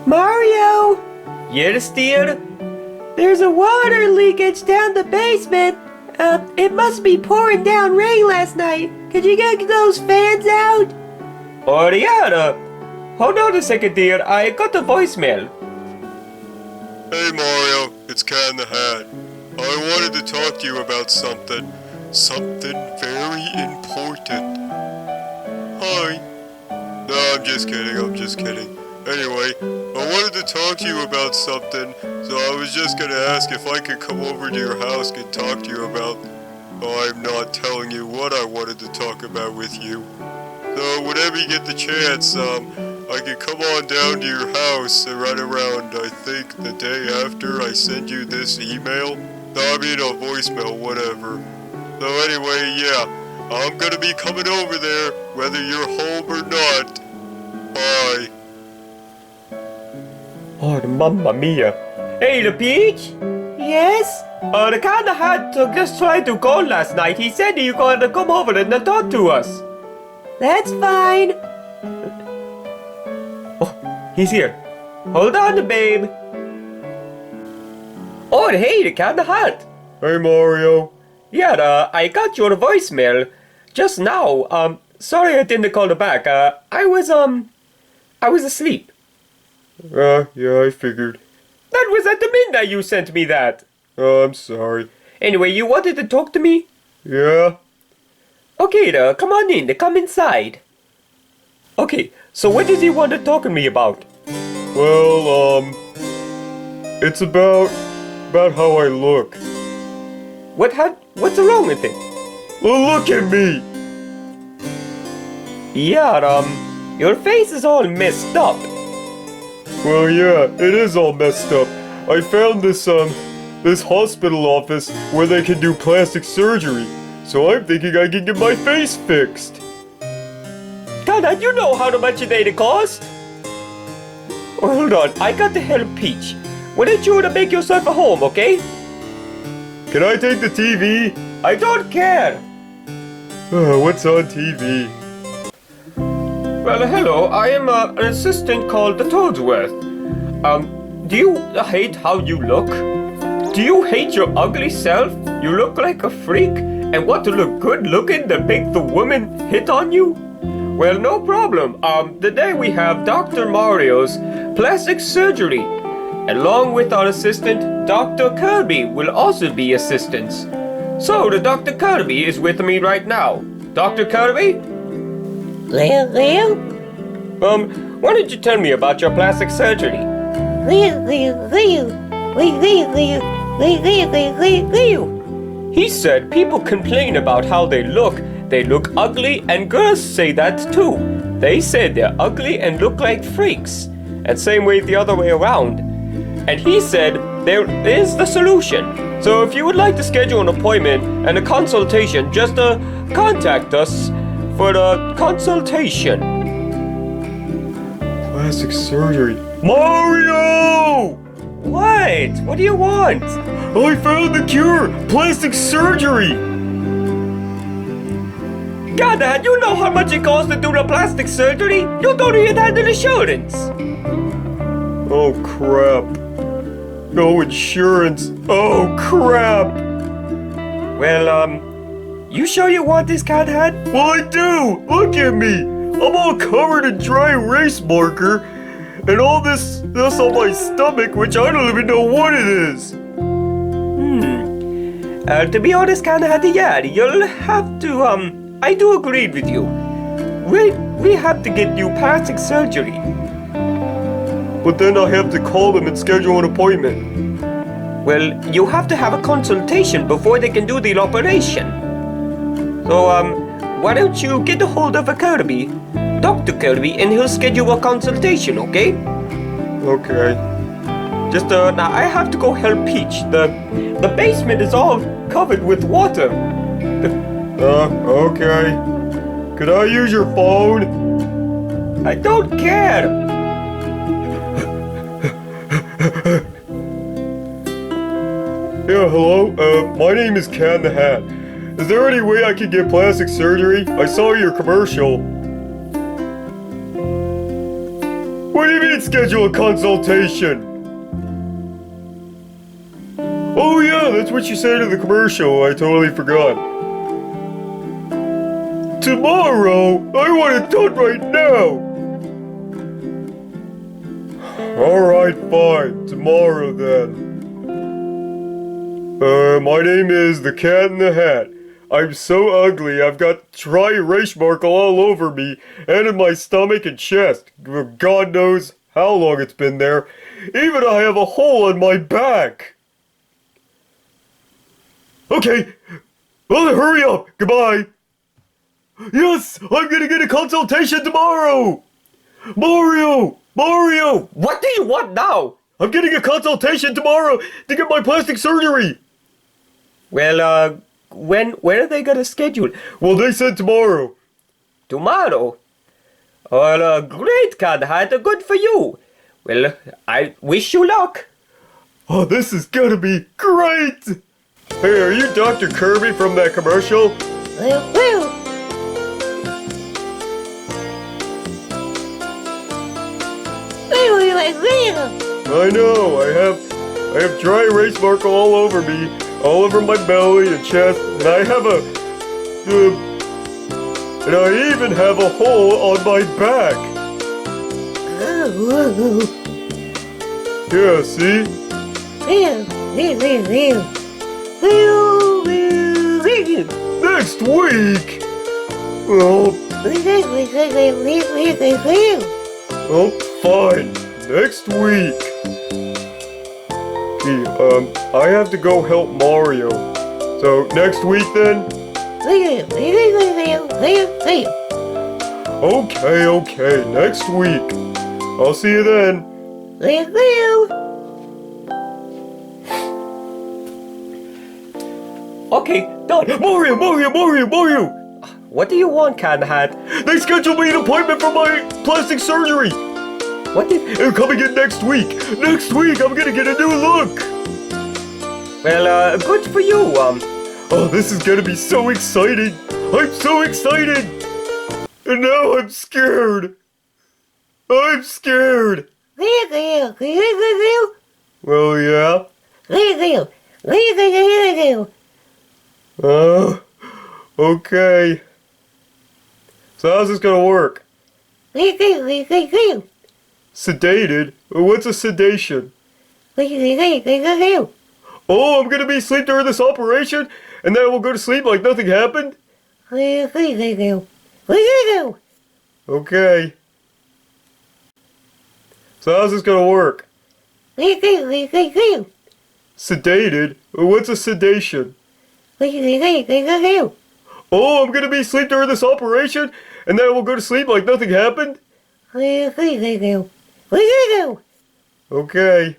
Mario! Yes, dear? There's a water leakage down the basement. It must be pouring down rain last night. Could you get those fans out? Oh, yeah, hold on a second, dear. I got a voicemail. Hey Mario, it's Cat in the Hat. I wanted to talk to you about something. Something very important. Hi. No, I'm just kidding. Anyway, I wanted to talk to you about something, so I was just gonna ask if I could come over to your house and talk to you about... Oh, I'm not telling you what I wanted to talk about with you. So whenever you get the chance, I can come on down to your house right around, I think, the day after I send you this email. No, I mean a voicemail, whatever. So anyway, yeah, I'm gonna be coming over there, whether you're home or not. Bye. Oh, mamma mia. Hey, the Peach? Yes? The Cat in the Hat just tried to call last night. He said you're going to come over and talk to us. That's fine. Oh, he's here. Hold on, babe. Oh, hey, the Cat in the Hat. Hey Mario. Yeah, I got your voicemail just now. Sorry I didn't call you back. I was asleep. Yeah, I figured. That was at the midnight you sent me that. Oh, I'm sorry. Anyway, you wanted to talk to me? Yeah? Okay, come on in. Come inside. Okay, so what does he want to talk to me about? Well, it's about how I look. What's wrong with it? Well, look at me! Yeah, your face is all messed up. Well, yeah, it is all messed up. I found this hospital office where they can do plastic surgery. So I'm thinking I can get my face fixed. God, you know how much they cost? Oh, hold on, I got to help Peach. Why don't you make yourself at home, okay? Can I take the TV? I don't care. What's on TV? Well, hello, I am an assistant called the Toadsworth. Do you hate how you look? Do you hate your ugly self? You look like a freak and want to look good looking to make the woman hit on you? Well, no problem. Today we have Dr. Mario's plastic surgery. Along with our assistant, Dr. Kirby will also be assistants. So, the Dr. Kirby is with me right now. Dr. Kirby? Leo? Why don't you tell me about your plastic surgery? He said people complain about how they look. They look ugly, and girls say that too. They say they're ugly and look like freaks. And same way the other way around. And he said there is the solution. So if you would like to schedule an appointment and a consultation, just contact us for the consultation. Plastic surgery. Mario! What? What do you want? I found the cure! Plastic surgery! God, Dad, you know how much it costs to do the plastic surgery? You don't even have the insurance. Oh crap. No insurance. Oh crap. Well, you sure you want this, Cat Hat? Well, I do! Look at me! I'm all covered in dry erase marker and all this on my stomach, which I don't even know what it is. To be honest, Cat Hat, yeah, you'll have to, I do agree with you. We have to get you plastic surgery. But then I have to call them and schedule an appointment. Well, you have to have a consultation before they can do the operation. So, why don't you get a hold of a Kirby, Dr. Kirby, and he'll schedule a consultation, okay? Okay. Just, now I have to go help Peach. The basement is all covered with water. Okay. Could I use your phone? I don't care. Yeah, hello? My name is Cat in the Hat. Is there any way I can get plastic surgery? I saw your commercial. What do you mean schedule a consultation? Oh yeah, that's what you said in the commercial. I totally forgot. Tomorrow? I want it done right now. Alright, fine. Tomorrow then. My name is the Cat in the Hat. I'm so ugly, I've got dry erase mark all over me, and in my stomach and chest. God knows how long it's been there. Even I have a hole on my back. Okay, well, hurry up. Goodbye. Yes, I'm gonna get a consultation tomorrow. Mario! What do you want now? I'm getting a consultation tomorrow to get my plastic surgery. Well, when are they gonna schedule? Well, they said tomorrow. Tomorrow? Well, great, Cat Hat, good for you. Well, I wish you luck. Oh, this is gonna be great! Hey, are you Dr. Kirby from that commercial? I know, I have dry erase mark all over me, all over my belly and chest, and I have and I even have a hole on my back. Yeah, see? Next week? Oh, fine. Next week. Gee, I have to go help Mario. So, next week then? Okay, next week. I'll see you then. Okay, done. Mario! What do you want, Cat Hat? They scheduled me an appointment for my plastic surgery. What did... They're coming in next week. Next week, I'm gonna get a new look. Well, good for you, Oh, this is gonna be so exciting. I'm so excited. And now I'm scared. Well, yeah. Okay. So how's this gonna work? Sedated? What's a sedation? Oh, I'm gonna be asleep during this operation? And then I will go to sleep like nothing happened? Okay. So how's this gonna work? Sedated? What's a sedation? Oh, I'm gonna be asleep during this operation? And then I will go to sleep like nothing happened? Okay.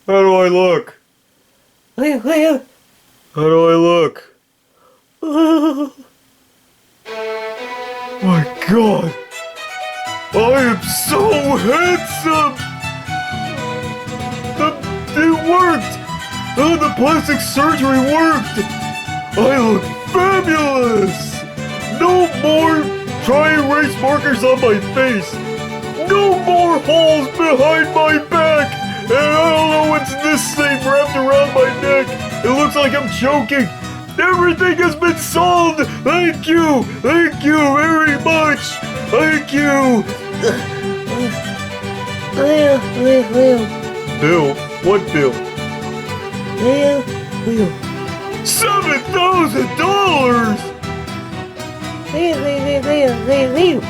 How do I look? How do I look? My God! I am so handsome! It worked! Oh, the plastic surgery worked! I look fabulous! No more dry erase markers on my face! No more holes behind my back! And I don't know what's this thing wrapped around my neck! It looks like I'm choking! Everything has been solved! Thank you! Thank you very much! Thank you! Will. Bill? What bill? Will. $7,000! Will.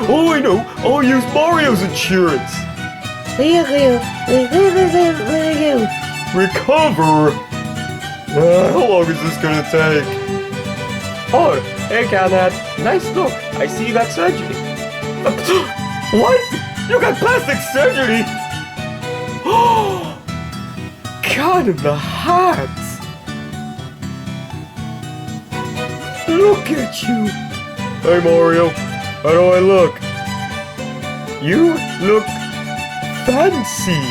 Oh, I know! I'll use Mario's insurance! Recover? How long is this gonna take? Oh, hey, Conrad. Nice look. I see you got surgery. What? You got plastic surgery? God in the hat. Look at you. Hey, Mario. How do I look? You look fancy.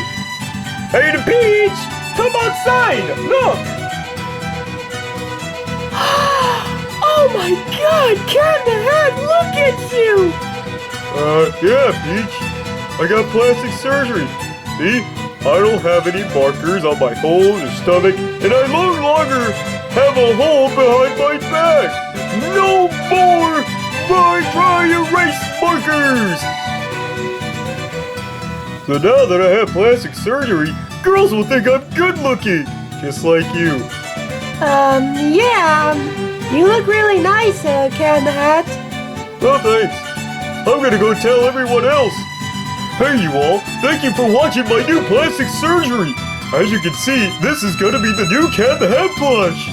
Hey, the Peach! Come outside! Look! Oh my God, Cat in the Hat, look at you! Yeah, Peach. I got plastic surgery. See? I don't have any markers on my holes or stomach, and I no longer have a hole behind my back. No more dry erase markers! So now that I have plastic surgery, girls will think I'm good looking, just like you. Yeah, you look really nice, Cat in the Hat. Oh, thanks. I'm gonna go tell everyone else. Hey, you all, thank you for watching my new plastic surgery. As you can see, this is gonna be the new Cat in the Hat plush.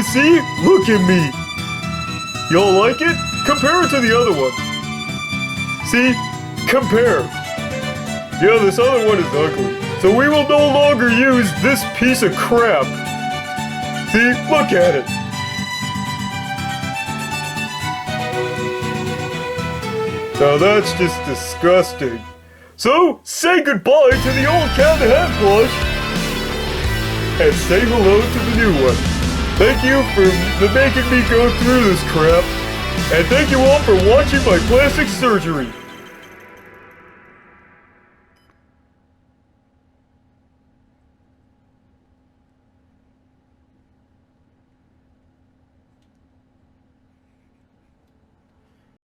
See? Look at me. Y'all like it? Compare it to the other one. See? Compare. Yeah, this other one is ugly. So we will no longer use this piece of crap. See? Look at it. Now that's just disgusting. So, say goodbye to the old Cat in the Hat plush. And say hello to the new one. Thank you for making me go through this crap. And thank you all for watching my plastic surgery.